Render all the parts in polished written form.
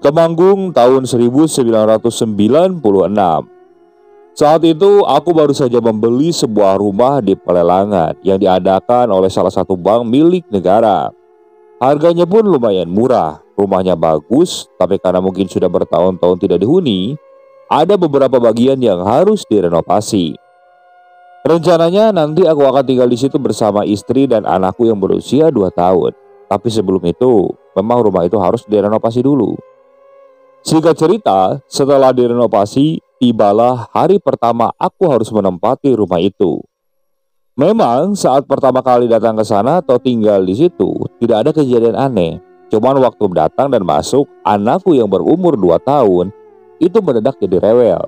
Temanggung tahun 1996. Saat itu aku baru saja membeli sebuah rumah di pelelangan yang diadakan oleh salah satu bank milik negara. Harganya pun lumayan murah, rumahnya bagus, tapi karena mungkin sudah bertahun-tahun tidak dihuni, ada beberapa bagian yang harus direnovasi. Rencananya nanti aku akan tinggal di situ bersama istri dan anakku yang berusia 2 tahun. Tapi sebelum itu, memang rumah itu harus direnovasi dulu. Singkat cerita, setelah direnovasi, tibalah hari pertama aku harus menempati rumah itu. Memang saat pertama kali datang ke sana atau tinggal di situ, tidak ada kejadian aneh. Cuman waktu datang dan masuk, anakku yang berumur 2 tahun itu mendadak jadi rewel.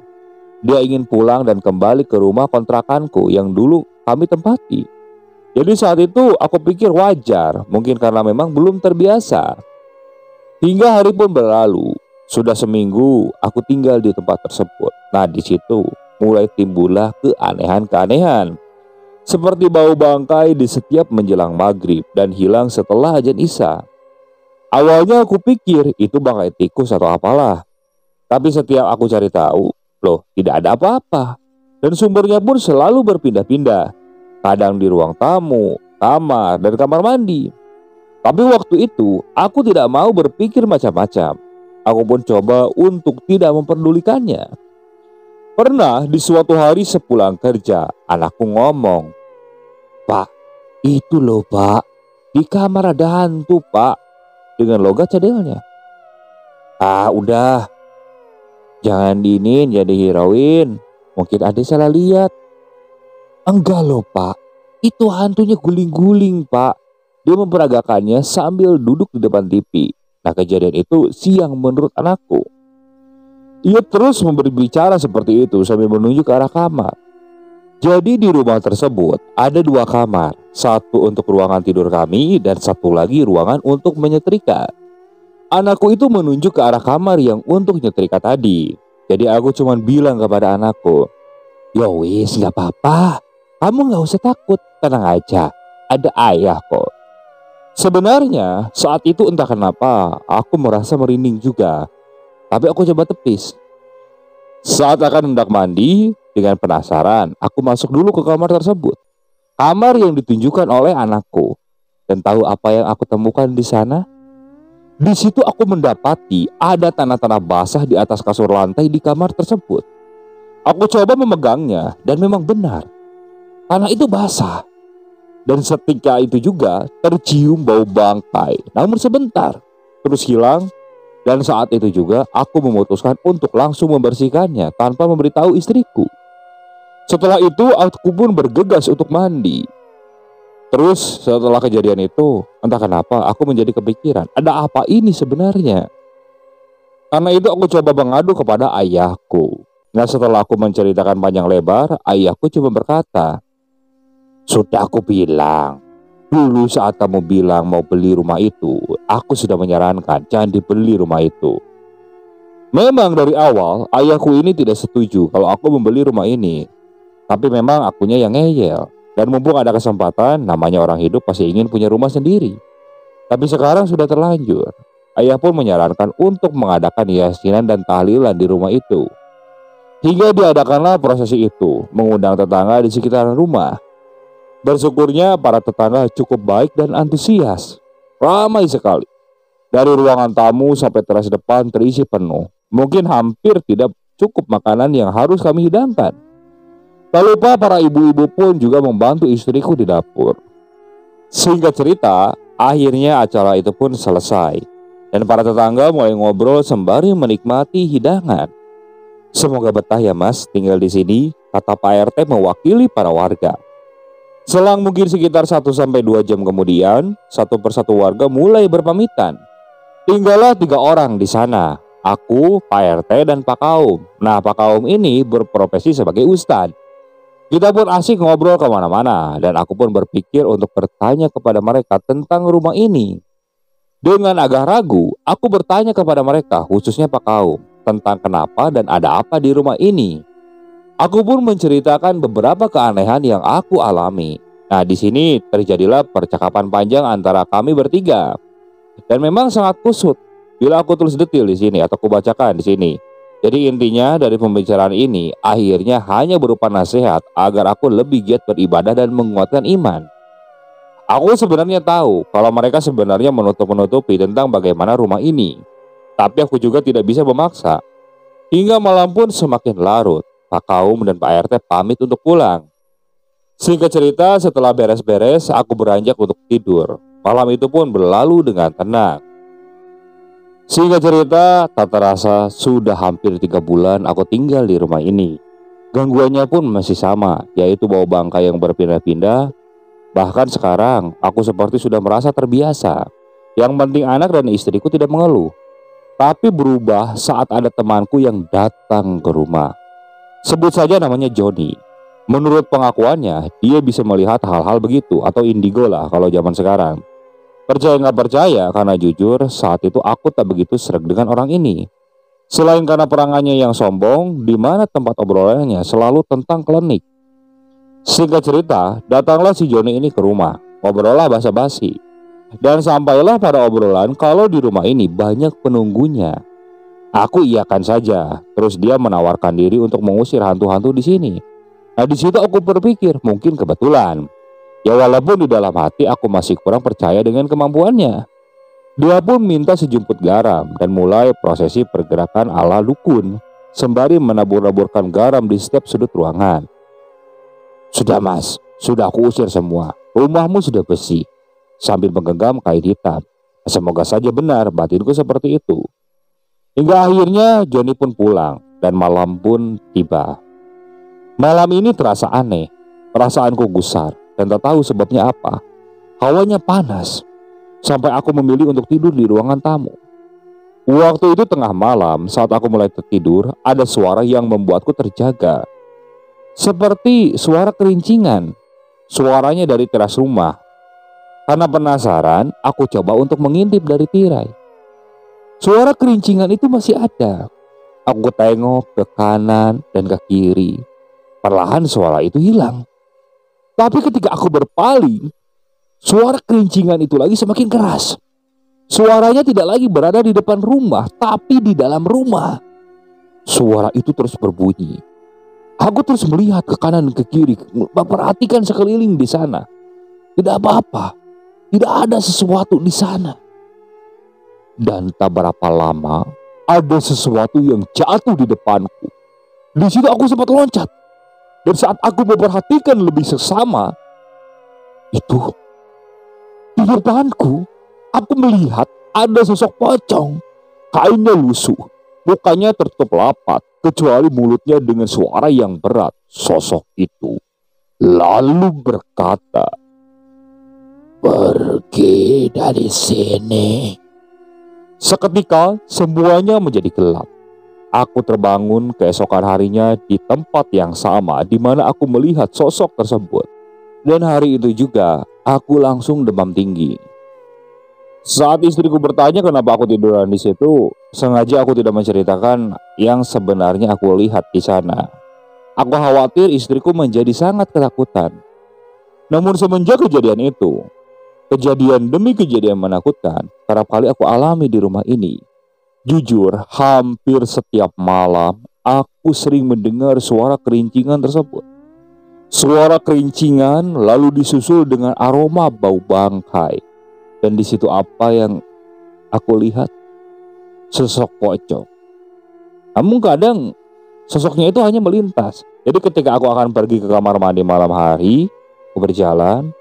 Dia ingin pulang dan kembali ke rumah kontrakanku yang dulu kami tempati. Jadi saat itu aku pikir wajar, mungkin karena memang belum terbiasa. Hingga hari pun berlalu. Sudah seminggu aku tinggal di tempat tersebut. Nah, di situ mulai timbullah keanehan-keanehan. Seperti bau bangkai di setiap menjelang maghrib dan hilang setelah azan isya. Awalnya aku pikir itu bangkai tikus atau apalah. Tapi setiap aku cari tahu, loh, tidak ada apa-apa. Dan sumbernya pun selalu berpindah-pindah. Kadang di ruang tamu, kamar, dan kamar mandi. Tapi waktu itu aku tidak mau berpikir macam-macam. Aku pun coba untuk tidak memperdulikannya. Pernah di suatu hari sepulang kerja, anakku ngomong, "Pak, itu loh pak, di kamar ada hantu pak," dengan logat cadelnya. "Ah udah, jangan diinin, jangan dihirauin, mungkin ada salah lihat." "Enggak loh pak, itu hantunya guling-guling pak. Dia memperagakannya sambil duduk di depan TV." Nah, kejadian itu siang menurut anakku. Ia terus berbicara seperti itu sambil menunjuk ke arah kamar. Jadi di rumah tersebut ada 2 kamar, satu untuk ruangan tidur kami dan satu lagi ruangan untuk menyetrika. Anakku itu menunjuk ke arah kamar yang untuk nyetrika tadi. Jadi aku cuma bilang kepada anakku, "Ya wis, gak apa-apa, kamu gak usah takut, tenang aja, ada ayah kok." Sebenarnya saat itu entah kenapa aku merasa merinding juga. Tapi aku coba tepis. Saat akan hendak mandi, dengan penasaran aku masuk dulu ke kamar tersebut. Kamar yang ditunjukkan oleh anakku. Dan tahu apa yang aku temukan di sana? Di situ aku mendapati ada tanah-tanah basah di atas kasur lantai di kamar tersebut. Aku coba memegangnya dan memang benar, tanah itu basah. Dan seketika itu juga tercium bau bangkai. Namun sebentar terus hilang. Dan saat itu juga aku memutuskan untuk langsung membersihkannya tanpa memberitahu istriku. Setelah itu aku pun bergegas untuk mandi. Terus setelah kejadian itu, entah kenapa aku menjadi kepikiran, ada apa ini sebenarnya? Karena itu aku coba mengadu kepada ayahku. Nah, setelah aku menceritakan panjang lebar, ayahku cuma berkata, "Sudah aku bilang, dulu saat kamu bilang mau beli rumah itu, aku sudah menyarankan jangan dibeli rumah itu." Memang dari awal ayahku ini tidak setuju kalau aku membeli rumah ini. Tapi memang akunya yang ngeyel. Dan mumpung ada kesempatan, namanya orang hidup pasti ingin punya rumah sendiri. Tapi sekarang sudah terlanjur. Ayah pun menyarankan untuk mengadakan yasinan dan tahlilan di rumah itu. Hingga diadakanlah prosesi itu, mengundang tetangga di sekitar rumah. Bersyukurnya para tetangga cukup baik dan antusias. Ramai sekali. Dari ruangan tamu sampai teras depan terisi penuh. Mungkin hampir tidak cukup makanan yang harus kami hidangkan. Tak lupa para ibu-ibu pun juga membantu istriku di dapur. Singkat cerita, akhirnya acara itu pun selesai. Dan para tetangga mulai ngobrol sembari menikmati hidangan. "Semoga betah ya mas tinggal di sini," kata Pak RT mewakili para warga. Selang mungkin sekitar 1-2 jam kemudian, satu persatu warga mulai berpamitan. Tinggallah 3 orang di sana, aku, Pak RT, dan Pak Kaum. Nah, Pak Kaum ini berprofesi sebagai ustadz. Kita pun asik ngobrol kemana-mana, dan aku pun berpikir untuk bertanya kepada mereka tentang rumah ini. Dengan agak ragu, aku bertanya kepada mereka, khususnya Pak Kaum, tentang kenapa dan ada apa di rumah ini. Aku pun menceritakan beberapa keanehan yang aku alami. Nah, di sini terjadilah percakapan panjang antara kami bertiga. Dan memang sangat kusut. bila aku tulis detil di sini atau kubacakan di sini. Jadi intinya dari pembicaraan ini akhirnya hanya berupa nasihat agar aku lebih giat beribadah dan menguatkan iman. Aku sebenarnya tahu kalau mereka sebenarnya menutup-nutupi tentang bagaimana rumah ini. Tapi aku juga tidak bisa memaksa. Hingga malam pun semakin larut, Pak Kaum dan Pak RT pamit untuk pulang. Singkat cerita, setelah beres-beres, aku beranjak untuk tidur. Malam itu pun berlalu dengan tenang. Singkat cerita, tak terasa sudah hampir 3 bulan aku tinggal di rumah ini. Gangguannya pun masih sama, yaitu bau bangkai yang berpindah-pindah. Bahkan sekarang, aku seperti sudah merasa terbiasa. Yang penting anak dan istriku tidak mengeluh. Tapi berubah saat ada temanku yang datang ke rumah. Sebut saja namanya Joni. Menurut pengakuannya, dia bisa melihat hal-hal begitu, atau indigo lah kalau zaman sekarang. Percaya nggak percaya, karena jujur saat itu aku tak begitu sreg dengan orang ini. Selain karena perangannya yang sombong, di mana tempat obrolannya selalu tentang klinik. Singkat cerita, datanglah si Joni ini ke rumah. Ngobrollah basa-basi. Dan sampailah pada obrolan kalau di rumah ini banyak penunggunya. Aku iyakan saja. Terus dia menawarkan diri untuk mengusir hantu-hantu di sini. Nah, di situ aku berpikir mungkin kebetulan. Ya walaupun di dalam hati aku masih kurang percaya dengan kemampuannya. Dia pun minta sejumput garam dan mulai prosesi pergerakan ala dukun, sembari menabur-naburkan garam di setiap sudut ruangan. Sudah mas, sudah aku usir semua. Rumahmu sudah bersih. Sambil menggenggam kain hitam. Semoga saja benar, batinku seperti itu. Hingga akhirnya Joni pun pulang dan malam pun tiba. Malam ini terasa aneh. Perasaanku gusar dan tak tahu sebabnya apa. Hawanya panas sampai aku memilih untuk tidur di ruangan tamu. Waktu itu tengah malam, saat aku mulai tertidur, ada suara yang membuatku terjaga. Seperti suara kerincingan. Suaranya dari teras rumah. Karena penasaran, aku coba untuk mengintip dari tirai. Suara kerincingan itu masih ada. Aku tengok ke kanan dan ke kiri. Perlahan suara itu hilang. Tapi ketika aku berpaling, suara kerincingan itu lagi semakin keras. Suaranya tidak lagi berada di depan rumah, tapi di dalam rumah. Suara itu terus berbunyi. Aku terus melihat ke kanan dan ke kiri, memperhatikan sekeliling di sana. Tidak apa-apa. Tidak ada sesuatu di sana. Dan tak berapa lama, ada sesuatu yang jatuh di depanku. Di situ aku sempat loncat. Dan saat aku memperhatikan lebih seksama, itu di depanku, aku melihat ada sosok pocong. Kainnya lusuh, mukanya tertutup rapat, kecuali mulutnya dengan suara yang berat. Sosok itu lalu berkata, "Pergi dari sini." Seketika semuanya menjadi gelap. Aku terbangun keesokan harinya di tempat yang sama di mana aku melihat sosok tersebut. Dan hari itu juga aku langsung demam tinggi. Saat istriku bertanya kenapa aku tiduran di situ, sengaja aku tidak menceritakan yang sebenarnya aku lihat di sana. Aku khawatir istriku menjadi sangat ketakutan. Namun semenjak kejadian itu, kejadian demi kejadian menakutkan kerap kali aku alami di rumah ini. Jujur, hampir setiap malam aku sering mendengar suara kerincingan tersebut. Suara kerincingan lalu disusul dengan aroma bau bangkai. Dan di situ apa yang aku lihat? Sosok pocong. Namun kadang sosoknya itu hanya melintas. Jadi ketika aku akan pergi ke kamar mandi malam hari, aku berjalan.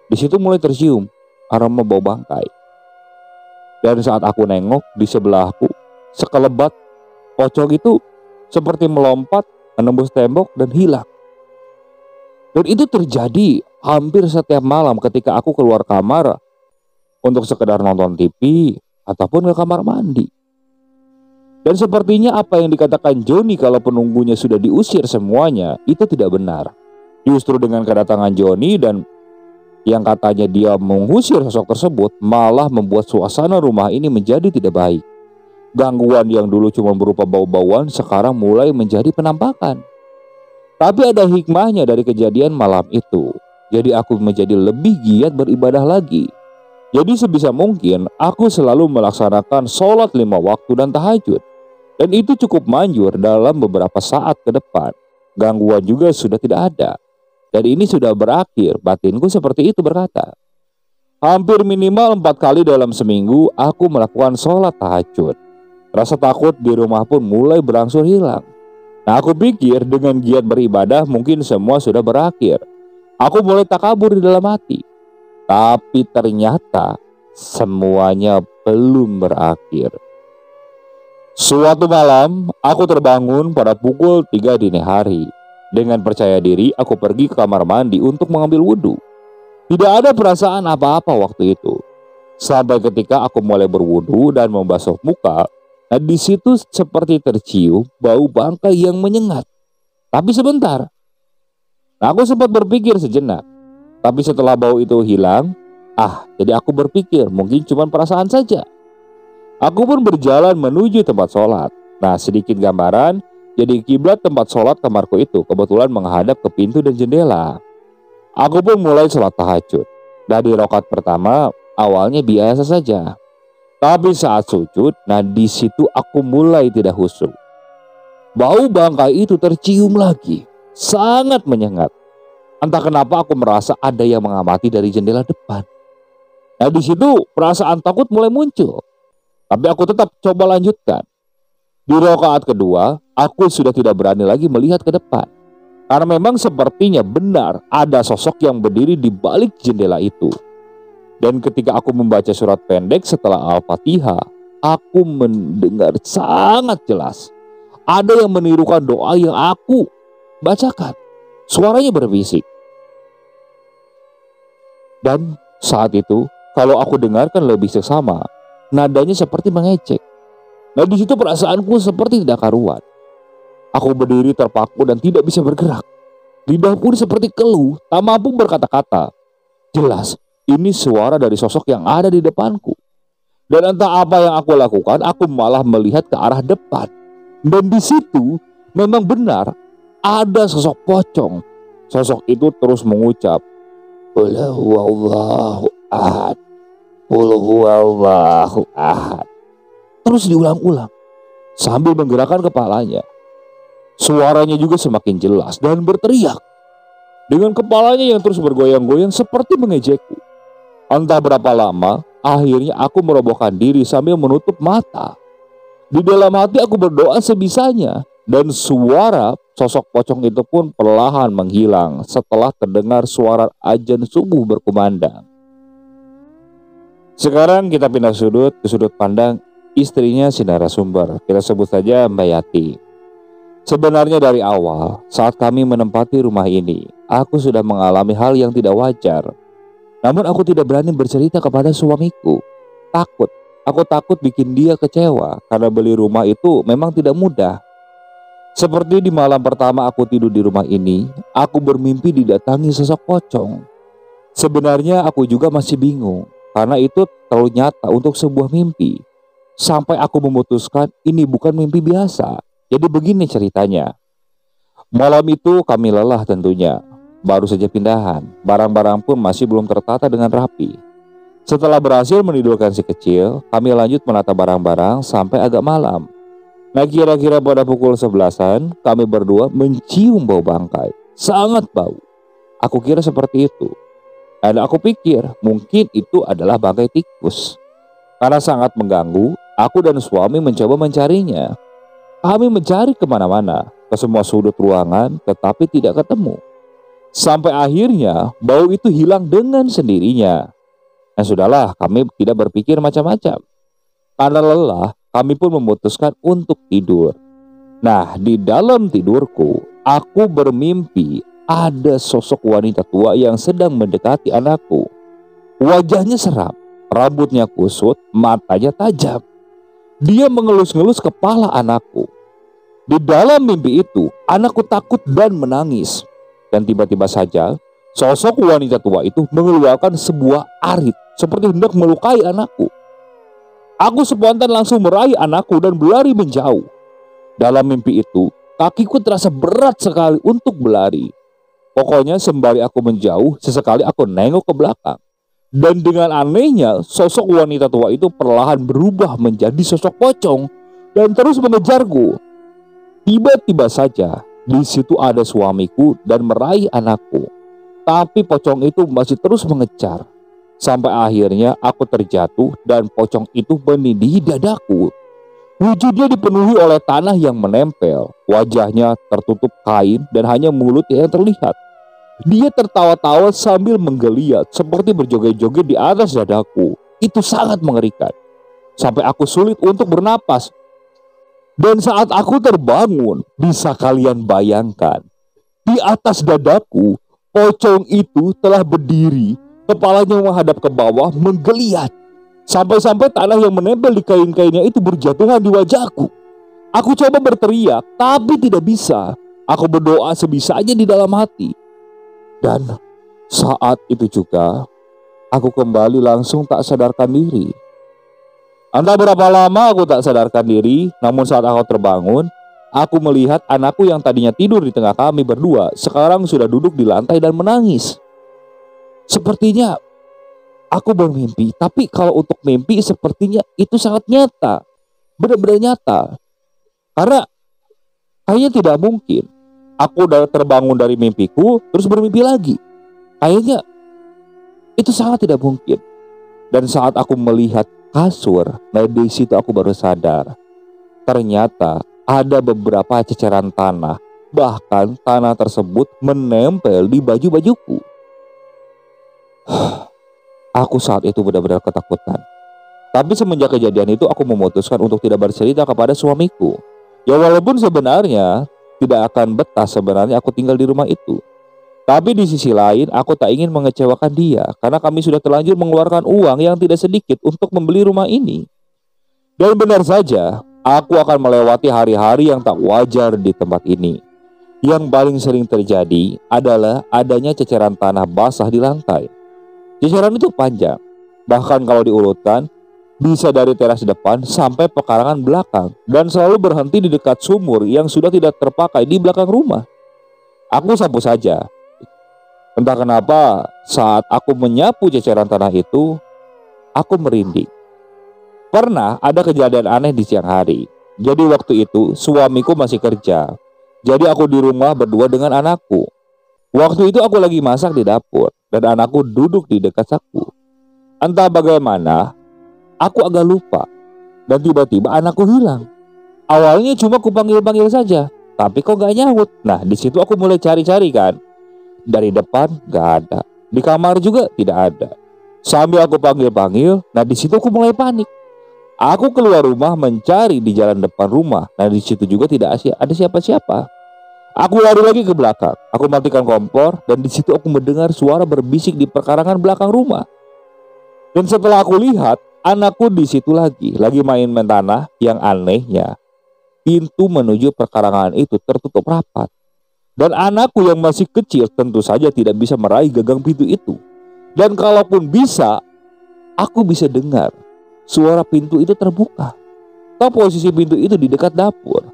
Di situ mulai tercium aroma bau bangkai. Dan saat aku nengok di sebelahku, sekelebat pocong itu seperti melompat, menembus tembok dan hilang. Dan itu terjadi hampir setiap malam ketika aku keluar kamar untuk sekedar nonton TV ataupun ke kamar mandi. Dan sepertinya apa yang dikatakan Joni kalau penunggunya sudah diusir semuanya itu tidak benar. Justru dengan kedatangan Joni dan yang katanya dia mengusir sosok tersebut malah membuat suasana rumah ini menjadi tidak baik. Gangguan yang dulu cuma berupa bau-bauan sekarang mulai menjadi penampakan. Tapi ada hikmahnya dari kejadian malam itu. Jadi aku menjadi lebih giat beribadah lagi. Jadi sebisa mungkin aku selalu melaksanakan sholat 5 waktu dan tahajud. Dan itu cukup manjur dalam beberapa saat ke depan. Gangguan juga sudah tidak ada. Dan ini sudah berakhir, batinku seperti itu berkata. Hampir minimal 4 kali dalam seminggu aku melakukan sholat tahajud. Rasa takut di rumah pun mulai berangsur hilang. Nah, aku pikir dengan giat beribadah mungkin semua sudah berakhir. Aku mulai takabur di dalam hati. Tapi ternyata semuanya belum berakhir. Suatu malam, aku terbangun pada pukul 3 dini hari. Dengan percaya diri, aku pergi ke kamar mandi untuk mengambil wudhu. Tidak ada perasaan apa-apa waktu itu. Sampai ketika aku mulai berwudhu dan membasuh muka, nah di situ seperti tercium bau bangkai yang menyengat. Tapi sebentar. Nah, aku sempat berpikir sejenak. Tapi setelah bau itu hilang, jadi aku berpikir mungkin cuma perasaan saja. Aku pun berjalan menuju tempat sholat. Nah, sedikit gambaran, jadi kiblat tempat sholat kamarku itu kebetulan menghadap ke pintu dan jendela. Aku pun mulai sholat tahajud. Dari rakaat pertama, awalnya biasa saja. Tapi saat sujud, nah di situ aku mulai tidak khusyuk. Bau bangkai itu tercium lagi, sangat menyengat. Entah kenapa aku merasa ada yang mengamati dari jendela depan. Nah di situ perasaan takut mulai muncul. Tapi aku tetap coba lanjutkan. Di rakaat kedua, aku sudah tidak berani lagi melihat ke depan. Karena memang sepertinya benar ada sosok yang berdiri di balik jendela itu. Dan ketika aku membaca surat pendek setelah Al-Fatihah, aku mendengar sangat jelas. Ada yang menirukan doa yang aku bacakan. Suaranya berbisik. Dan saat itu, kalau aku dengarkan lebih seksama, nadanya seperti mengejek. Nah di situ perasaanku seperti tidak karuan. Aku berdiri terpaku dan tidak bisa bergerak. Lidah pun seperti keluh, tak mampu berkata-kata. Jelas, ini suara dari sosok yang ada di depanku. Dan entah apa yang aku lakukan, aku malah melihat ke arah depan. Dan di situ memang benar ada sosok pocong. Sosok itu terus mengucap, Qul huwallahu ahad, Qul huwallahu ahad. Terus diulang-ulang sambil menggerakkan kepalanya. Suaranya juga semakin jelas dan berteriak. Dengan kepalanya yang terus bergoyang-goyang seperti mengejekku. Entah berapa lama, akhirnya aku merobohkan diri sambil menutup mata. Di dalam hati aku berdoa sebisanya. Dan suara sosok pocong itu pun perlahan menghilang setelah terdengar suara azan subuh berkumandang. Sekarang kita pindah ke sudut pandang istrinya si narasumber. Kita sebut saja Mbak Yati. Sebenarnya dari awal, saat kami menempati rumah ini, aku sudah mengalami hal yang tidak wajar. Namun aku tidak berani bercerita kepada suamiku. Aku takut bikin dia kecewa karena beli rumah itu memang tidak mudah. Seperti di malam pertama aku tidur di rumah ini, aku bermimpi didatangi sosok pocong. Sebenarnya aku juga masih bingung karena itu terlalu nyata untuk sebuah mimpi. Sampai aku memutuskan ini bukan mimpi biasa. Jadi begini ceritanya. Malam itu kami lelah tentunya. Baru saja pindahan, barang-barang pun masih belum tertata dengan rapi. Setelah berhasil menidurkan si kecil, kami lanjut menata barang-barang sampai agak malam. Nah kira-kira pada pukul 11-an, kami berdua mencium bau bangkai. Sangat bau. Aku kira seperti itu. Dan aku pikir mungkin itu adalah bangkai tikus. Karena sangat mengganggu, aku dan suami mencoba mencarinya. Kami mencari kemana-mana, ke semua sudut ruangan, tetapi tidak ketemu. Sampai akhirnya bau itu hilang dengan sendirinya. Nah sudahlah, kami tidak berpikir macam-macam. Karena lelah, kami pun memutuskan untuk tidur. Nah di dalam tidurku, aku bermimpi ada sosok wanita tua yang sedang mendekati anakku. Wajahnya seram, rambutnya kusut, matanya tajam. Dia mengelus-ngelus kepala anakku. Di dalam mimpi itu, anakku takut dan menangis. Dan tiba-tiba saja, sosok wanita tua itu mengeluarkan sebuah arit seperti hendak melukai anakku. Aku spontan langsung meraih anakku dan berlari menjauh. Dalam mimpi itu, kakiku terasa berat sekali untuk berlari. Pokoknya sembari aku menjauh, sesekali aku nengok ke belakang. Dan dengan anehnya, sosok wanita tua itu perlahan berubah menjadi sosok pocong dan terus mengejarku. Tiba-tiba saja di situ ada suamiku dan meraih anakku. Tapi pocong itu masih terus mengejar. Sampai akhirnya aku terjatuh dan pocong itu menindih dadaku. Wujudnya dipenuhi oleh tanah yang menempel. Wajahnya tertutup kain dan hanya mulutnya yang terlihat. Dia tertawa-tawa sambil menggeliat seperti berjoget-joget di atas dadaku. Itu sangat mengerikan. Sampai aku sulit untuk bernapas. Dan saat aku terbangun, bisa kalian bayangkan, di atas dadaku, pocong itu telah berdiri, kepalanya menghadap ke bawah, menggeliat. Sampai-sampai tanah yang menempel di kain-kainnya itu berjatuhan di wajahku. Aku coba berteriak, tapi tidak bisa. Aku berdoa sebisanya di dalam hati. Dan saat itu juga, aku kembali langsung tak sadarkan diri. Entah berapa lama aku tak sadarkan diri, namun saat aku terbangun, aku melihat anakku yang tadinya tidur di tengah kami berdua, sekarang sudah duduk di lantai dan menangis. Sepertinya aku bermimpi, tapi kalau untuk mimpi sepertinya itu sangat nyata. Benar-benar nyata. Karena kayaknya tidak mungkin aku udah terbangun dari mimpiku terus bermimpi lagi. Kayaknya itu sangat tidak mungkin. Dan saat aku melihat kasur, nah di situ aku baru sadar. Ternyata ada beberapa ceceran tanah. Bahkan tanah tersebut menempel di baju-bajuku. Aku saat itu benar-benar ketakutan. Tapi semenjak kejadian itu aku memutuskan untuk tidak bercerita kepada suamiku. Ya walaupun sebenarnya tidak akan betah sebenarnya aku tinggal di rumah itu. Tapi di sisi lain aku tak ingin mengecewakan dia, karena kami sudah terlanjur mengeluarkan uang yang tidak sedikit untuk membeli rumah ini. Dan benar saja, aku akan melewati hari-hari yang tak wajar di tempat ini. Yang paling sering terjadi adalah adanya ceceran tanah basah di lantai. Ceceran itu panjang, bahkan kalau diurutkan bisa dari teras depan sampai pekarangan belakang, dan selalu berhenti di dekat sumur yang sudah tidak terpakai di belakang rumah. Aku sapu saja. Entah kenapa saat aku menyapu ceceran tanah itu, aku merinding. Pernah ada kejadian aneh di siang hari. Jadi waktu itu suamiku masih kerja. Jadi aku di rumah berdua dengan anakku. Waktu itu aku lagi masak di dapur dan anakku duduk di dekat aku. Entah bagaimana, aku agak lupa dan tiba-tiba anakku hilang. Awalnya cuma kupanggil-panggil saja, tapi kok gak nyaut. Nah di situ aku mulai cari-cari kan. Dari depan gak ada, di kamar juga tidak ada. Sambil aku panggil-panggil, nah di situ aku mulai panik. Aku keluar rumah mencari di jalan depan rumah. Nah di situ juga tidak ada siapa-siapa. Aku lari lagi ke belakang. Aku matikan kompor dan di situ aku mendengar suara berbisik di perkarangan belakang rumah. Dan setelah aku lihat, anakku di situ lagi main-main tanah. Yang anehnya, pintu menuju perkarangan itu tertutup rapat. Dan anakku yang masih kecil tentu saja tidak bisa meraih gagang pintu itu. Dan kalaupun bisa, aku bisa dengar suara pintu itu terbuka. Atau posisi pintu itu di dekat dapur.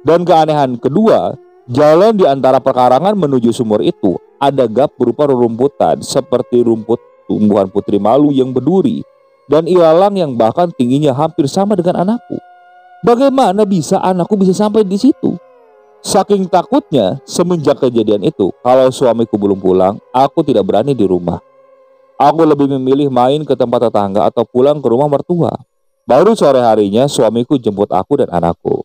Dan keanehan kedua, jalan di antara perkarangan menuju sumur itu ada gap berupa rerumputan seperti rumput tumbuhan putri malu yang berduri dan ilalang yang bahkan tingginya hampir sama dengan anakku. Bagaimana bisa anakku bisa sampai di situ? Saking takutnya semenjak kejadian itu, kalau suamiku belum pulang, aku tidak berani di rumah. Aku lebih memilih main ke tempat tetangga atau pulang ke rumah mertua. Baru sore harinya suamiku jemput aku dan anakku.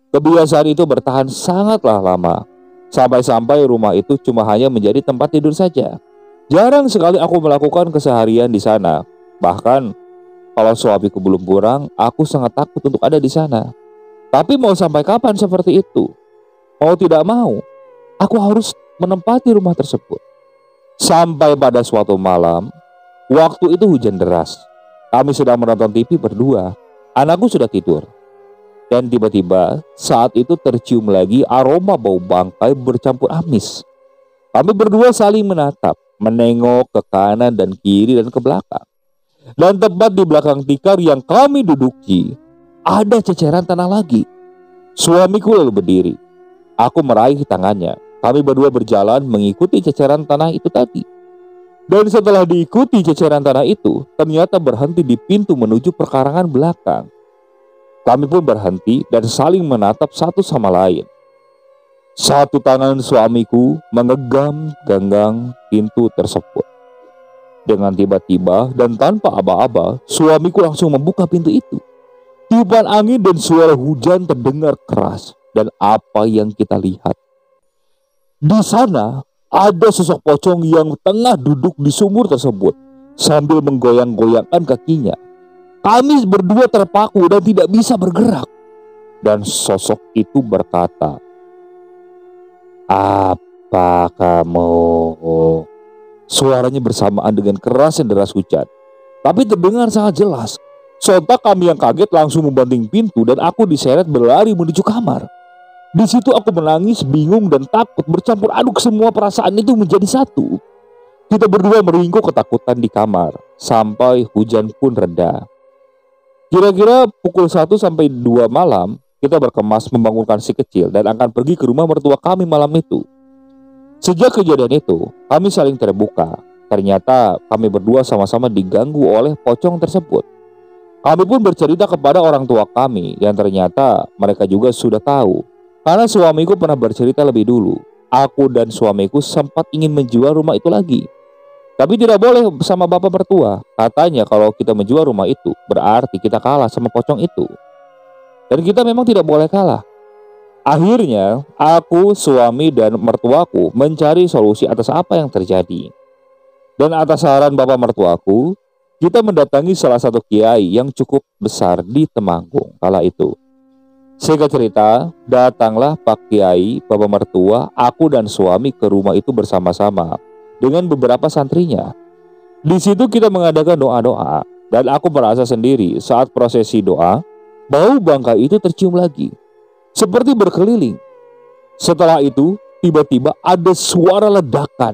Kebiasaan itu bertahan sangatlah lama. Sampai-sampai rumah itu cuma hanya menjadi tempat tidur saja. Jarang sekali aku melakukan keseharian di sana. Bahkan kalau suamiku belum pulang, aku sangat takut untuk ada di sana. Tapi mau sampai kapan seperti itu? Mau tidak mau, aku harus menempati rumah tersebut. Sampai pada suatu malam, waktu itu hujan deras. Kami sedang menonton TV berdua. Anakku sudah tidur. Dan tiba-tiba saat itu tercium lagi aroma bau bangkai bercampur amis. Kami berdua saling menatap, menengok ke kanan dan kiri dan ke belakang. Dan tepat di belakang tikar yang kami duduki, ada ceceran tanah lagi. Suamiku lalu berdiri. Aku meraih tangannya. Kami berdua berjalan mengikuti ceceran tanah itu tadi. Dan setelah diikuti ceceran tanah itu, ternyata berhenti di pintu menuju perkarangan belakang. Kami pun berhenti dan saling menatap satu sama lain. Satu tangan suamiku menggenggam ganggang pintu tersebut. Dengan tiba-tiba dan tanpa aba-aba, suamiku langsung membuka pintu itu. Tiupan angin dan suara hujan terdengar keras. Dan apa yang kita lihat? Di sana ada sosok pocong yang tengah duduk di sumur tersebut sambil menggoyang-goyangkan kakinya. Kami berdua terpaku dan tidak bisa bergerak. Dan sosok itu berkata, "Apa kamu?" Suaranya bersamaan dengan keras dan deras hujan, tapi terdengar sangat jelas. Sontak kami yang kaget langsung membanting pintu dan aku diseret berlari menuju kamar. Di situ aku menangis, bingung dan takut, bercampur aduk semua perasaan itu menjadi satu. Kita berdua meringkuk ketakutan di kamar sampai hujan pun reda. Kira-kira pukul 1 sampai 2 malam, kita berkemas membangunkan si kecil dan akan pergi ke rumah mertua kami malam itu. Sejak kejadian itu, kami saling terbuka. Ternyata kami berdua sama-sama diganggu oleh pocong tersebut. Kami pun bercerita kepada orang tua kami yang ternyata mereka juga sudah tahu. Karena suamiku pernah bercerita lebih dulu, aku dan suamiku sempat ingin menjual rumah itu lagi. Tapi tidak boleh sama bapak mertua. Katanya kalau kita menjual rumah itu, berarti kita kalah sama pocong itu. Dan kita memang tidak boleh kalah. Akhirnya, aku, suami, dan mertuaku mencari solusi atas apa yang terjadi. Dan atas saran bapak mertuaku, kita mendatangi salah satu kiai yang cukup besar di Temanggung kala itu. Singkat cerita, datanglah Pak Kiai, bapak mertua, aku dan suami ke rumah itu bersama-sama dengan beberapa santrinya. Di situ kita mengadakan doa-doa dan aku merasa sendiri saat prosesi doa, bau bangkai itu tercium lagi, seperti berkeliling. Setelah itu, tiba-tiba ada suara ledakan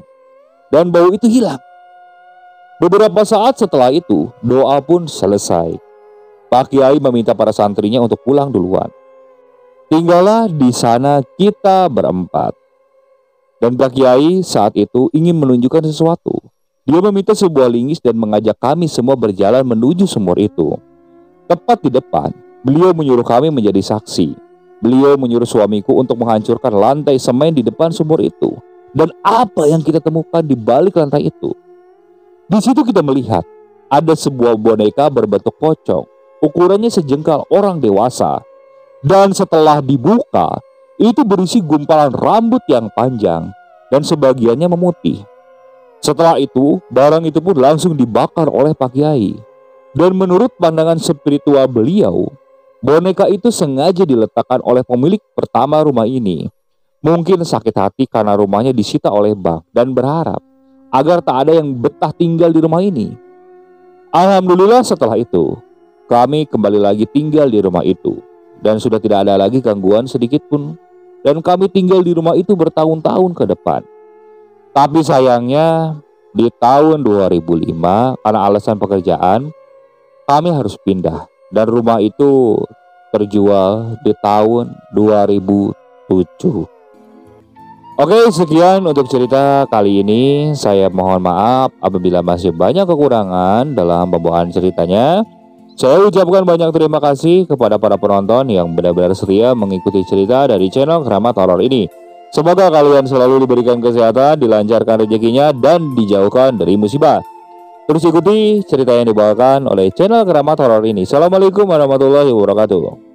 dan bau itu hilang. Beberapa saat setelah itu, doa pun selesai. Pak Kiai meminta para santrinya untuk pulang duluan. Tinggallah di sana kita berempat. Dan Pak Kiai saat itu ingin menunjukkan sesuatu. Dia meminta sebuah linggis dan mengajak kami semua berjalan menuju sumur itu. Tepat di depan, beliau menyuruh kami menjadi saksi. Beliau menyuruh suamiku untuk menghancurkan lantai semen di depan sumur itu. Dan apa yang kita temukan di balik lantai itu? Di situ kita melihat ada sebuah boneka berbentuk pocong, ukurannya sejengkal orang dewasa. Dan setelah dibuka, itu berisi gumpalan rambut yang panjang dan sebagiannya memutih. Setelah itu, barang itu pun langsung dibakar oleh Pak Kiai. Dan menurut pandangan spiritual beliau, boneka itu sengaja diletakkan oleh pemilik pertama rumah ini. Mungkin sakit hati karena rumahnya disita oleh bank dan berharap agar tak ada yang betah tinggal di rumah ini. Alhamdulillah setelah itu, kami kembali lagi tinggal di rumah itu. Dan sudah tidak ada lagi gangguan sedikit pun. Dan kami tinggal di rumah itu bertahun-tahun ke depan. Tapi sayangnya di tahun 2005 karena alasan pekerjaan kami harus pindah. Dan rumah itu terjual di tahun 2007. Oke, sekian untuk cerita kali ini. Saya mohon maaf apabila masih banyak kekurangan dalam pembawaan ceritanya. Saya ucapkan banyak terima kasih kepada para penonton yang benar-benar setia mengikuti cerita dari channel Keramat Horor ini. Semoga kalian selalu diberikan kesehatan, dilancarkan rezekinya, dan dijauhkan dari musibah. Terus ikuti cerita yang dibawakan oleh channel Keramat Horor ini. Assalamualaikum warahmatullahi wabarakatuh.